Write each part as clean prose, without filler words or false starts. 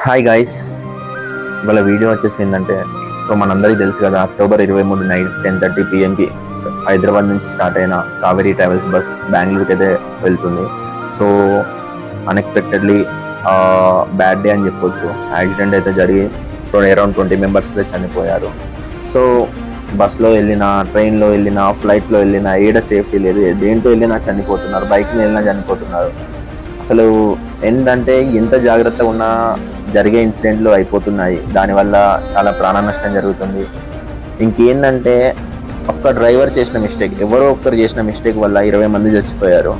Hi guys, ఇవాళ video వచ్చేసి ఏంటంటే, సో మనందరికీ తెలుసు కదా, అక్టోబర్ 23 నైట్ 10:30 PM హైదరాబాద్ నుంచి స్టార్ట్ అయిన కావేరీ ట్రావెల్స్ బస్ బెంగళూరుకి అయితే వెళ్తుంది. సో అన్ఎక్స్పెక్టెడ్లీ బ్యాడ్ డే అని చెప్పొచ్చు. యాక్సిడెంట్ అయితే జరిగి అరౌండ్ 20 మెంబర్స్ అయితే చనిపోయారు. సో బస్లో వెళ్ళినా, ట్రైన్లో వెళ్ళినా, ఫ్లైట్లో వెళ్ళినా ఏడ సేఫ్టీ లేదు. దేంతో వెళ్ళినా చనిపోతున్నారు, బైక్ మీద వెళ్ళినా చనిపోతున్నారు. అసలు ఏంటంటే ఎంత జాగ్రత్తగా ఉన్నా జరిగే ఇన్సిడెంట్లు అయిపోతున్నాయి. దానివల్ల చాలా ప్రాణ నష్టం జరుగుతుంది. ఇంకేందంటే ఒక్క డ్రైవర్ చేసిన మిస్టేక్, ఎవరో ఒక్కరు చేసిన మిస్టేక్ వల్ల 20 మంది చచ్చిపోయారు.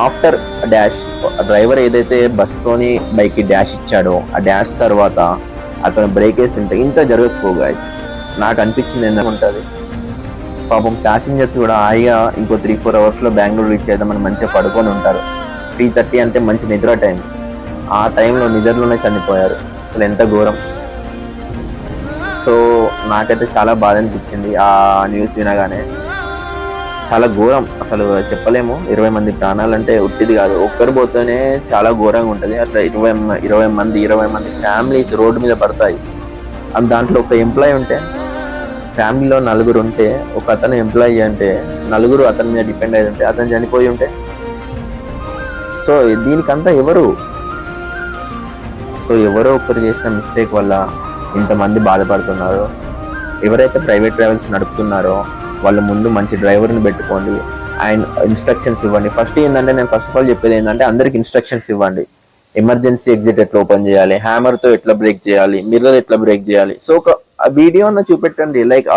ఆఫ్టర్ డాష్ డ్రైవర్ ఏదైతే బస్తోని బైక్కి డాష్ ఇచ్చాడో, ఆ డాష్ తర్వాత అతను బ్రేక్ వేసి ఉంటే ఇంత జరగకపో గాయస్. నాకు అనిపించింది ఏంటంటే ఉంటుంది, పాపం ప్యాసింజర్స్ కూడా హాయిగా ఇంకో 3-4 అవర్స్లో బెంగళూరు రీచ్ చేద్దామని మంచిగా పడుకొని ఉంటారు. 3:30 అంటే మంచి నిద్ర టైం. ఆ టైంలో నిద్రలోనే చనిపోయారు. అసలు ఎంత ఘోరం. సో నాకైతే చాలా బాధ అనిపించింది ఆ న్యూస్ వినగానే. చాలా ఘోరం, అసలు చెప్పలేము. 20 మంది ప్రాణాలంటే ఉట్టిది కాదు, ఒక్కరు పోతేనే చాలా ఘోరంగా ఉంటుంది. అట్లా 20 మంది ఫ్యామిలీస్ రోడ్డు మీద పడతాయి. దాంట్లో ఒక ఎంప్లాయీ ఉంటే, ఫ్యామిలీలో 4 ఉంటే, ఒక అతను ఎంప్లాయీ అంటే 4 అతని మీద డిపెండ్ అయి ఉంటే, అతను చనిపోయి ఉంటే, సో దీనికంతా ఎవరు ఒకరు చేసిన మిస్టేక్ వల్ల ఇంతమంది బాధపడుతున్నారు. ఎవరైతే ప్రైవేట్ ట్రావెల్స్ నడుపుతున్నారో వాళ్ళు ముందు మంచి డ్రైవర్ని పెట్టుకోండి, ఆయన ఇన్స్ట్రక్షన్స్ ఇవ్వండి. ఫస్ట్ ఏంటంటే, నేను ఫస్ట్ ఆఫ్ ఆల్ చెప్పేది ఏంటంటే, అందరికి ఇన్స్ట్రక్షన్స్ ఇవ్వండి. ఎమర్జెన్సీ ఎగ్జిట్ ఎట్లా ఓపెన్ చేయాలి, హ్యామర్తో ఎట్లా బ్రేక్ చేయాలి, మిర్రర్ ఎట్లా బ్రేక్ చేయాలి. సో ఒక వీడియో అన్న చూపెట్టండి. లైక్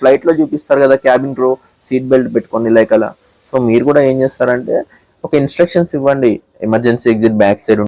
ఫ్లైట్లో చూపిస్తారు కదా, క్యాబిన్ రో సీట్ బెల్ట్ పెట్టుకోండి లైక్ అలా. సో మీరు కూడా ఏం చేస్తారంటే ఒక ఇన్స్ట్రక్షన్స్ ఇవ్వండి. Emergency exit back side